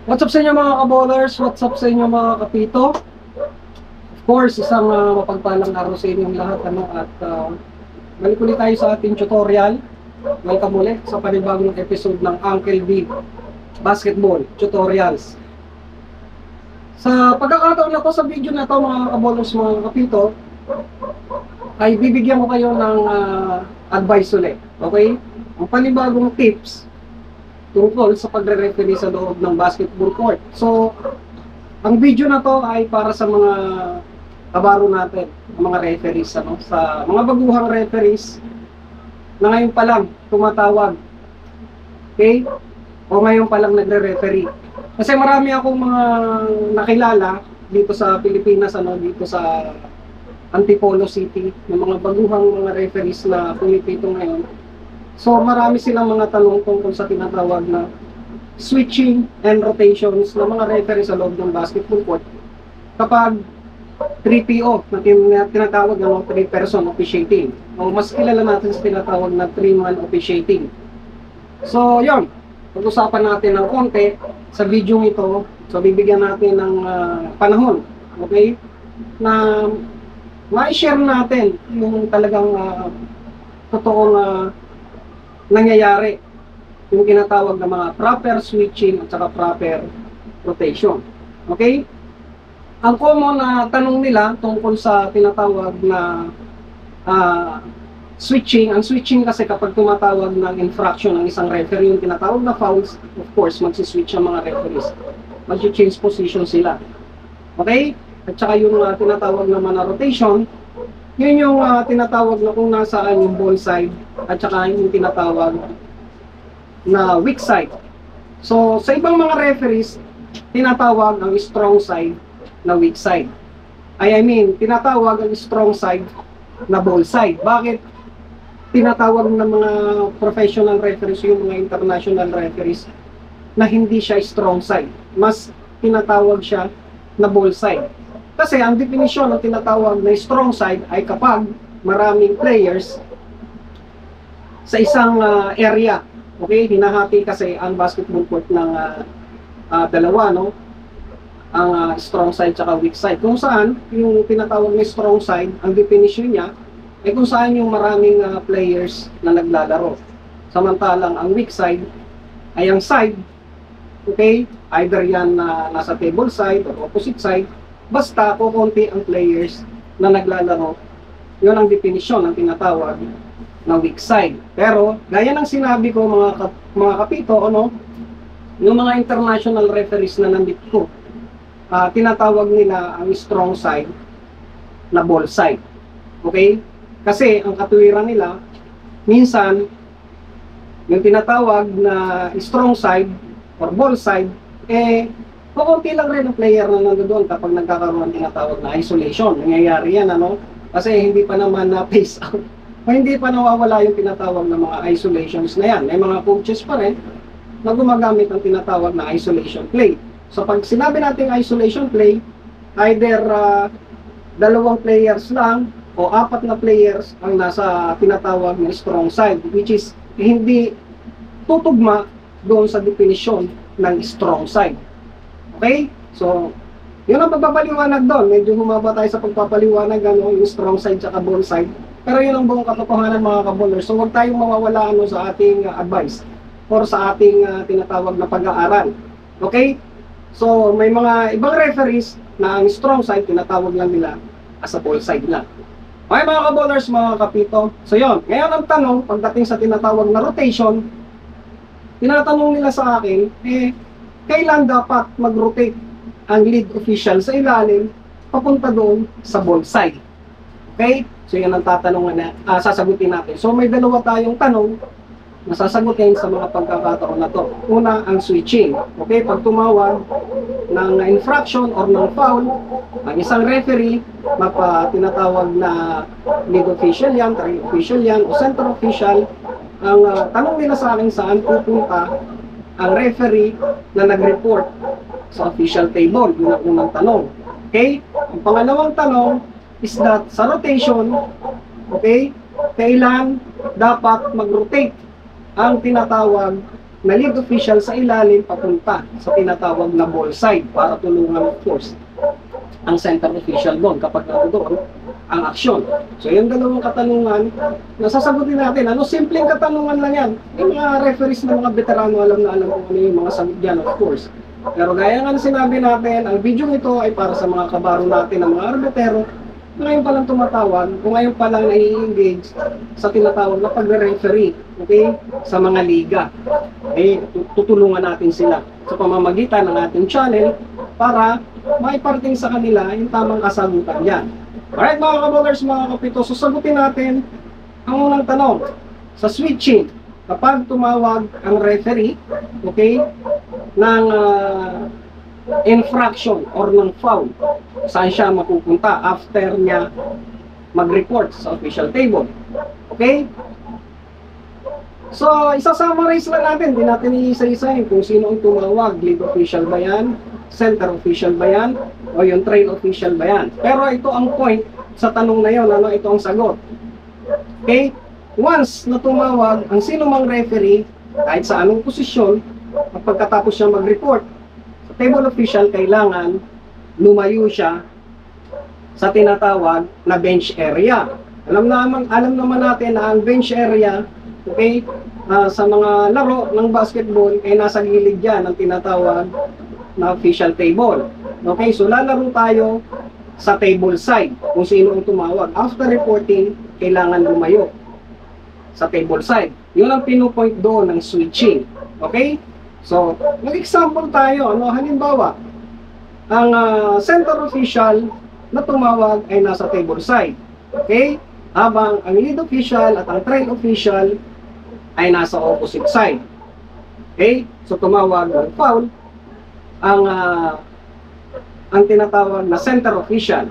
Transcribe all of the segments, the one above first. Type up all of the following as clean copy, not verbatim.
What's up sa inyo mga kabowlers? What's up sa inyo mga kapito? Of course, isang mapagpalang araw sa inyong lahat. Balik ulit tayo sa ating tutorial. Welcome ulit sa panibagong episode ng Uncle B Basketball Tutorials. Sa pagkakataon na to, sa video na to mga kabowlers, mga kapito, ay bibigyan ko kayo ng advice ulit. Okay? Ang panibagong tips tungkol sa pagre-referee sa loob ng basketball court. So, ang video na to ay para sa mga kabaro natin, mga referees, sa mga baguhang referees na ngayon pa lang tumatawag. Okay? O ngayon pa lang nagre-referee. Kasi marami akong mga nakilala dito sa Pilipinas, dito sa Antipolo City, ng mga baguhang mga referees na pumipito ngayon. So marami silang mga tanong tungkol sa tinatawag na switching and rotations ng mga referee sa loob ng basketball court kapag 3PO na tinatawag ng 3-person officiating, o mas kilala natin sa tinatawag na 3-man officiating. So yun, pag-usapan natin ng konti sa video ito. So bibigyan natin ng panahon, okay, na ma-share natin yung talagang totoong nangyayari, yung tinatawag na mga proper switching at saka proper rotation. Okay? Ang common na tanong nila tungkol sa tinatawag na switching, ang switching kasi kapag tumatawag ng infraction ng isang referee, yung tinatawag na fouls, of course, magsiswitch ang mga referees. Mag-change position sila. Okay? At saka yung tinatawag naman na rotation, yun yung tinatawag na kung nasaan yung ball side at saka yung tinatawag na weak side. So, sa ibang mga referees, tinatawag ang strong side na weak side. I mean, tinatawag ang strong side na ball side. Bakit tinatawag ng mga professional referees, yung mga international referees, na hindi siya strong side? Mas tinatawag siya na ball side. Kasi ang definisyon ng tinatawag na strong side ay kapag maraming players sa isang area. Okay, hinahati kasi ang basketball court ng dalawa, no? Ang strong side at weak side. Kung saan yung tinatawag na strong side, ang definition niya ay kung saan yung maraming players na naglalaro. Samantalang ang weak side ay ang side, okay, either yan nasa table side or opposite side, basta kukunti ang players na naglalaro. Yun ang definisyon ng tinatawag na weak side. Pero gaya ng sinabi ko mga kapito, yung mga international referees na nandito, tinatawag nila ang strong side na ball side. Okay? Kasi ang katuwiran nila, minsan yung tinatawag na strong side or ball side, kukunti lang rin ang player na nandoon kapag nagkakaroon ng tinatawag na isolation. Nangyayari yan, kasi hindi pa naman na-phase out. O hindi pa nawawala yung tinatawag na mga isolations na yan. May mga coaches pa rin na gumagamit ng tinatawag na isolation play. So pag sinabi natin isolation play, either dalawang players lang o 4 na players ang nasa tinatawag na strong side, which is hindi tutugma doon sa definisyon ng strong side. Okay? So, yun ang pagpapaliwanag doon. Medyo humaba tayo sa pagpapaliwanag, yung strong side at ball side. Pero yun ang buong katotohanan mga kabowlers. So, huwag tayong mawawala sa ating advice or sa ating tinatawag na pag-aaral. Okay? So, may mga ibang referees na ang strong side, tinatawag lang nila as a ball side lang. Okay mga kabowlers, mga kapito. So, yun. Ngayon ang tanong, pagdating sa tinatawag na rotation, tinatanong nila sa akin, kailan dapat mag-rotate ang lead official sa ilalim papunta doon sa ball side. Okay? So yan ang tatanungan na sasagutin natin. So may dalawa tayong tanong na sasagutin sa mga pagkakataon na to. Una, ang switching. Okay? Pag tumawag ng infraction or ng foul, ang isang referee, tinatawag na lead official yan, third official yan, o center official, ang tanong nila sa akin saan pupunta ang referee na nag-report sa official table. Yun ang unang tanong. Okay? Ang pangalawang tanong is that sa rotation, okay, kailan dapat mag-rotate ang tinatawag na lead official sa ilalim papunta sa tinatawag na ball side para tulungan, of course, ang center official doon kapag doon ang aksyon. So yung dalawang katanungan, nasasagutin natin. Ano, simpleng katanungan lang yan. Yung mga referees na mga veterano, alam na alam kung ano yung mga sagot dyan, of course. Pero gaya nga na sinabi natin, ang video ito ay para sa mga kabaro natin, ang mga arbitero, na ngayon palang tumatawag, kung ngayon palang nai-engage sa tinatawag na pagre-referee, okay, sa mga liga. Eh, tutulungan natin sila sa pamamagitan ng ating channel para maiparating sa kanila yung tamang kasagutan yan. Alright mga kaballers, mga kapito, sasagutin natin ang unang tanong. Sa switching, kapag tumawag ang referee, okay, ng infraction or ng foul, saan siya mapupunta after niya mag-report sa official table. Okay? So, isa-summarize lang natin, hindi natin iisa-isahin kung sino ang tumawag. Lead official ba yan? Center official ba yan? O yung trail official ba yan? Pero ito ang point sa tanong na yun, ano ito ang sagot. Okay? Once na tumawag ang sino mang referee, kahit sa anong posisyon, at pagkatapos siya mag-report, sa table official, kailangan lumayo siya sa tinatawag na bench area. Alam naman natin na ang bench area, okay, sa mga laro ng basketball ay nasa gilid yan ang tinatawag na official table. Okay, so lalaro tayo sa table side kung sino ang tumawag. After reporting, kailangan lumayo sa table side. Yun ang pinupoint doon ng switching. Okay? So, mag-example tayo. Ano? Halimbawa, ang center official na tumawag ay nasa table side. Okay? Habang ang lead official at ang trail official ay nasa opposite side. Okay? So, tumawag ng foul ang tinatawag na center official.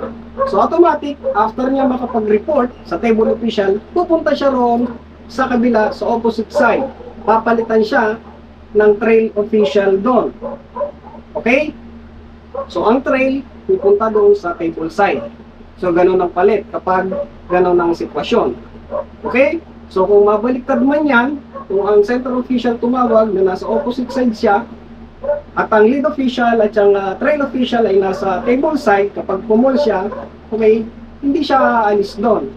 So, automatic, after niya makapag-report sa table official, pupunta siya roon sa kabila, sa opposite side. Papalitan siya ng trail official doon. Okay? So, ang trail, pupunta doon sa table side. So, ganun ang palit kapag ganun ang sitwasyon. Okay? So, kung mabaliktad man yan, kung ang center official tumawag na nasa opposite side siya, at ang lead official at ang trail official ay nasa table side, kapag pumul siya, okay, hindi siya aalis doon.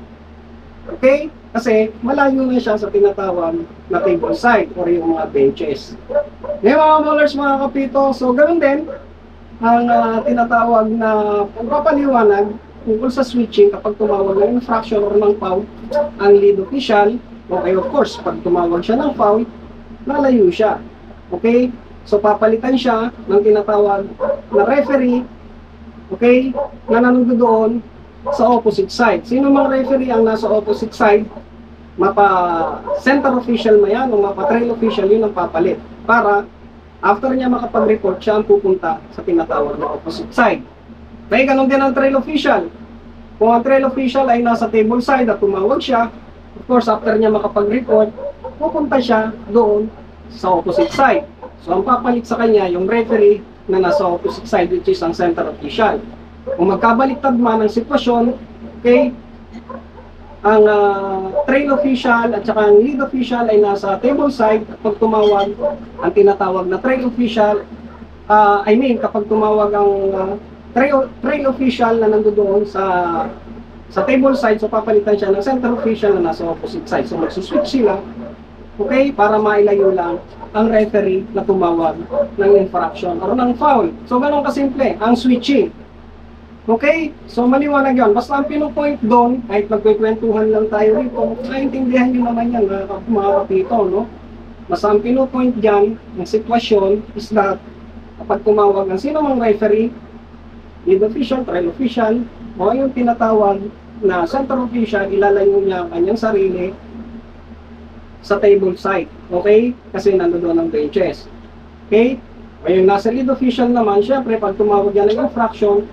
Okay? Kasi malayo na siya sa tinatawag na table side or yung mga benches. Ngayon mga ballers, mga kapito, so ganoon din ang tinatawag na pagpapaliwanag tungkol sa switching kapag tumawag ng infraction or ng foul ang lead official. Okay, of course, pag tumawag siya ng foul, lalayo siya. Okay? So papalitan siya ng tinatawag na referee, okay, na nanonood doon sa opposite side. Sino mang referee ang nasa opposite side, mapa center official na yan o mapa trail official, yun ang papalit. Para after niya makapag-report, siya ang pupunta sa tinatawag na opposite side. Kaya ganun din ang trail official. Kung ang trail official ay nasa table side at tumawag siya, of course after niya makapag-report, pupunta siya doon sa opposite side. So, ang papalit sa kanya, yung referee na nasa opposite side, which is ang center official. Kung magkabaliktad man ang sitwasyon, okay, ang trail official at saka ang lead official ay nasa table side. Kapag tumawag ang tinatawag na trail official, kapag tumawag ang trail official na nandoon sa table side, so papalitan siya ng center official na nasa opposite side. So, magsuswitch sila, okay, para mailayo lang ang referee na tumawag ng infraction or ng foul. So, ganun kasimple, ang switching. Okay? So, maliwanag yun. Basta ang pinupoint doon, kahit magkikwentuhan lang tayo rito, naintindihan nyo naman yan, mga kapito, no? Basta ang pinupoint dyan, ng sitwasyon, is that, kapag tumawag ang sino mang referee, lead official, trail official, o yung tinatawag na center official, ilalayo niya ang kanyang sarili sa table side. Okay? Kasi nandoon ang benches. Okay? Ngayon, nasa lead official naman, syempre, pag tumawag yan ng infraction,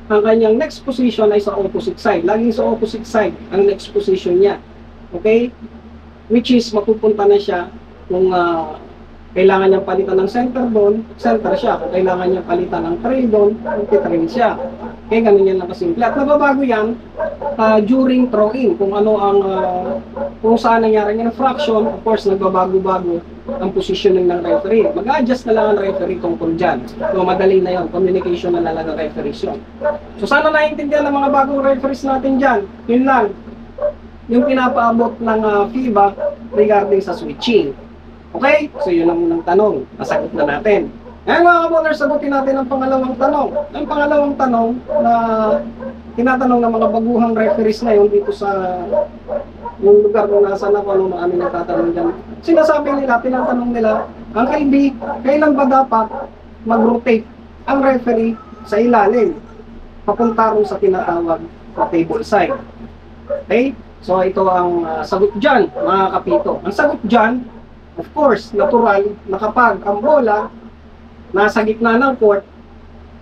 ang kanyang next position ay sa opposite side. Laging sa opposite side ang next position niya. Okay? Which is, mapupunta na siya kung kailangan niyang palitan ng center doon, center siya. Kung kailangan niyang palitan ng trail doon, trail siya. Okay, ganun yan lang kasimple. At nababago yan during throwing, kung ano ang, kung saan nangyari yung infraction, of course, nagbabago-bago ang positioning ng referee. Mag-adjust na lang ang referee tungkol dyan. So, madali na yun. Communication na lang ng referees yun. So, sana naiintindihan ng mga bagong referees natin dyan. Yun lang. Yung pinapaabot ng FIBA regarding sa switching. Okay? So, yun ang unang tanong. Nasagot na natin. Ngayon mga kaballers, sagutin natin ang pangalawang tanong. Ang pangalawang tanong na tinatanong ng mga baguhang referees na yun dito sa yung lugar kung nasaan ako, ano na kami nagtatanong dyan. Sinasabi nila, tinatanong nila, Uncle B, kailan ba dapat mag-rotate ang referee sa ilalim papunta rin sa tinatawag na table side? Okay? So ito ang sagot dyan, mga kapito. Ang sagot dyan, of course, natural na kapag ang bola nasa gitna ng court,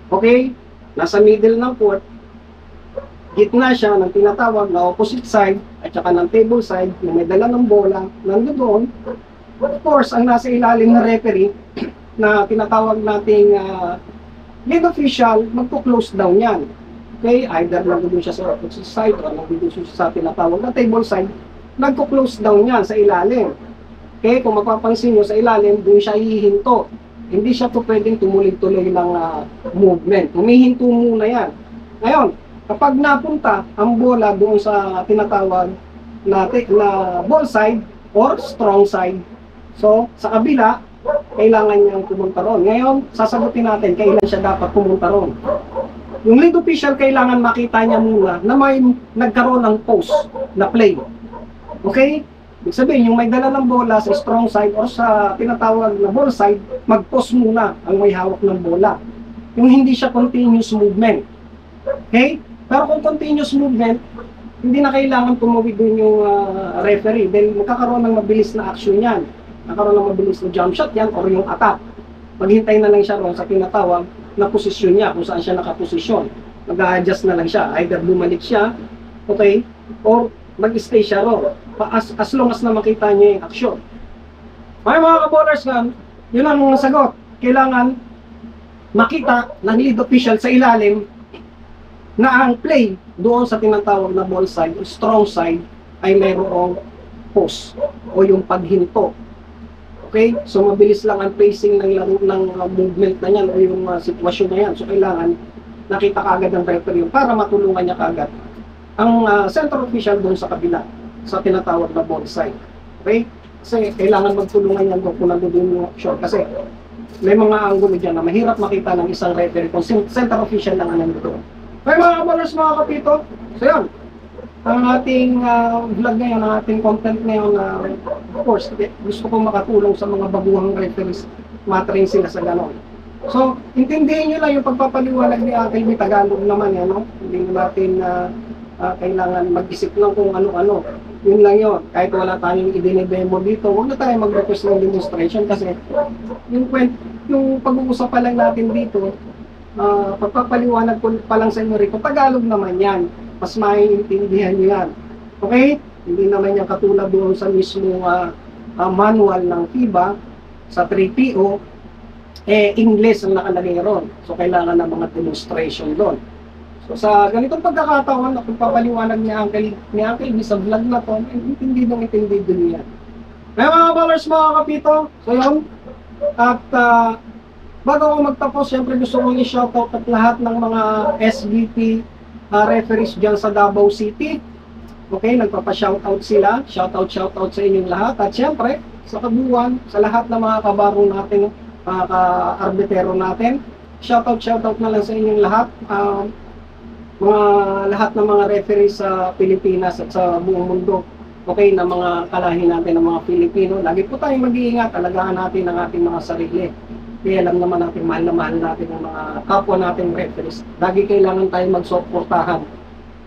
okay, nasa middle ng court, gitna siya ng tinatawag na opposite side at saka ng table side, yung may dala ng bola, nandoon, of course, ang nasa ilalim na referee na tinatawag nating lead official, magpo-close down yan. Okay, either nandoon siya sa opposite side o nandoon siya sa tinatawag na table side, nagpo-close down yan sa ilalim. Okay, kung mapapansin nyo sa ilalim, doon siya hihinto. Hindi siya po pwedeng tumuloy-tuloy ng movement. Humihinto muna yan. Ngayon, kapag napunta ang bola doon sa tinatawag na ball side or strong side, so sa kabila, kailangan niyang pumunta ron. Ngayon, sasagutin natin kailan siya dapat pumunta ron. Yung lead official, kailangan makita niya muna na may nagkaroon ng post na play. Okay? Ibig sabihin, yung may dala ng bola sa strong side o sa tinatawag na ball side, mag-post muna ang may hawak ng bola. Yung hindi siya continuous movement. Okay? Pero kung continuous movement, hindi na kailangan tumawid dun yung referee. Dahil magkakaroon ng mabilis na action yan. Magkakaroon ng mabilis na jump shot yan or yung attack. Maghintay na lang siya ron sa tinatawag na posisyon niya, kung saan siya nakaposisyon. Mag-a-adjust na lang siya. Either bumalik siya, okay, or mag-stay siya ron. As long as na makita niya yung aksyon. Mga kaballers nga, yun ang sagot. Kailangan makita ng lead official sa ilalim na ang play doon sa tinatawag na ball side o strong side ay mayroong post o yung paghinto. Okay? So mabilis lang ang pacing ng movement na yan o yung sitwasyon na yan. So kailangan nakita kaagad ng referee para matulungan niya kaagad ang center official doon sa kabila sa tinatawag na ball side. Okay? Kasi kailangan magtulungan yan doon kung nandun yung action. Kasi may mga angulo dyan na mahirap makita ng isang referee kung center official lang ang nandun. Okay mga kaballers, mga kapito. So yun, ang ating vlog ngayon, ang ating content ngayon, of course, gusto kong makatulong sa mga baguhang referees, matrain sila sa ganon. So, intindihin nyo lang yung pagpapaliwanag ni Uncle B, Tagalog naman yan, no? Hindi natin kailangan mag-isip lang kung ano-ano. Yun lang yun. Kahit wala tayong i-demo dito, huwag na tayo mag-request ng demonstration kasi yung pag-uusap pa lang natin dito, pagpapaliwanag ko pa lang sa inyo rin, Tagalog naman yan. Mas maiintindihan nyo yan. Okay? Hindi naman yan katulad doon sa mismo manual ng FIBA sa 3PO, English ang nakalagay ron. So, kailangan ng mga demonstration doon. So, sa ganitong pagkakataon, kung papaliwanag ni Uncle B sa vlog na to, intindi doon yan. Kaya mga ballers, mga kapito, so yun. At bago ako magtapos, siyempre gusto kong i-shoutout at lahat ng mga SBP referees dyan sa Davao City. Okay, nagpapa-shoutout sila. Shoutout sa inyong lahat. At siyempre, sa kabuuan, sa lahat ng mga kabaro natin, mga ka-arbitero natin, shoutout na lang sa inyong lahat. Lahat ng mga referees sa Pilipinas at sa buong mundo. Okay, na mga kalahi natin ng mga Pilipino. Lagi po tayong mag-iingat. Alagaan natin ang ating mga sarili. Kaya alam naman natin, mahal na mahal natin ang mga kapwa nating referees. Lagi kailangan tayo magsuportahan.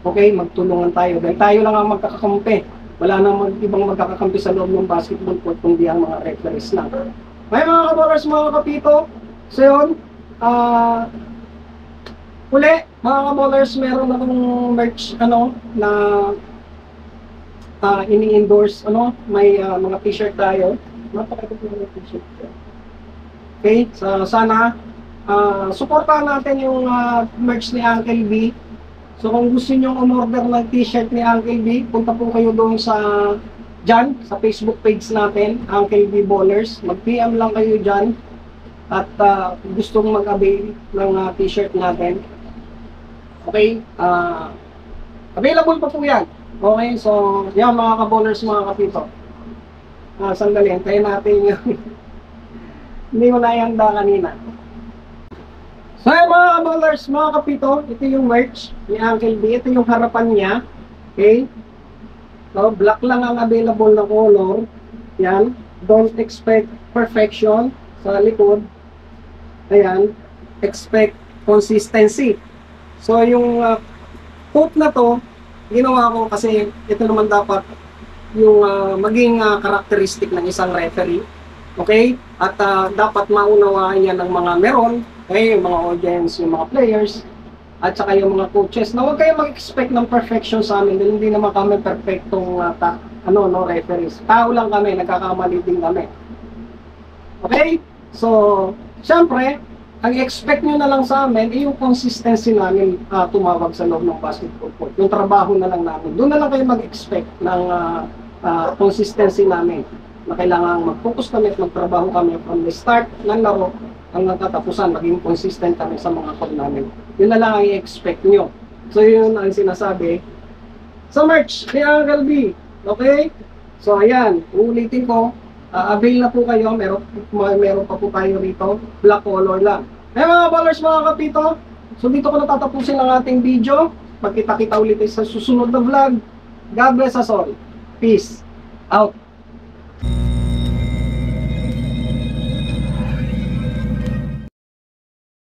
Okay, magtulungan tayo. Dahil tayo lang ang magkakakampi. Wala nang ibang magkakakampi sa loob ng basketball court kundi ang mga referees lang. May mga kaballers, mga kapito. So yun, uli, mga kaballers, meron akong merch, na ini-endorse, may mga t-shirt tayo. Napakaganda ng t-shirt. Okay, so sana Suportahan natin yung merch ni Uncle B. So kung gusto nyo umorder ng t-shirt ni Uncle B, punta po kayo doon sa Facebook page natin, Uncle B Ballers. Mag-PM lang kayo dyan at gustong mag-avail ng t-shirt natin. Okay? Available pa po yan. Okay? So, yan mga ka-ballers, mga kapito. Sandali, hintayin natin yung hindi ko na-ihanda kanina. So, yan mga ka-ballers, mga kapito, ito yung merch ni Uncle B. Ito yung harapan niya. Okay? So, black lang ang available na color. Yan. Don't expect perfection sa likod. Ayan. Expect consistency. So, yung quote na to, ginawa ko kasi ito naman dapat yung maging characteristic ng isang referee. Okay? At dapat maunawaan yan ng mga meron, okay? Yung mga audience, yung mga players, at saka yung mga coaches na huwag kayo mag-expect ng perfection sa amin dahil hindi naman kami perfectong referees. Tao lang kami, nagkakamali din kami. Okay? So, syempre, ang expect nyo na lang sa amin ay yung consistency namin tumawag sa loob ng basketball court. Yung trabaho na lang namin. Doon na lang kayo mag-expect ng consistency namin. Na kailangan mag-focus kami at magtrabaho kami from the start ng laro hanggang katapusan. Maging consistent kami sa mga call namin. Yun na lang ang i-expect nyo. So yun ang sinasabi sa merch ni Uncle B. Okay? So ayan, uulitin ko. Avail na po kayo, meron pa po tayo rito, black color lang. Mga ballers, mga kapito, so dito ko natatapusin ang ating video. Magkita-kita ulit sa susunod na vlog. God bless us all. Peace out.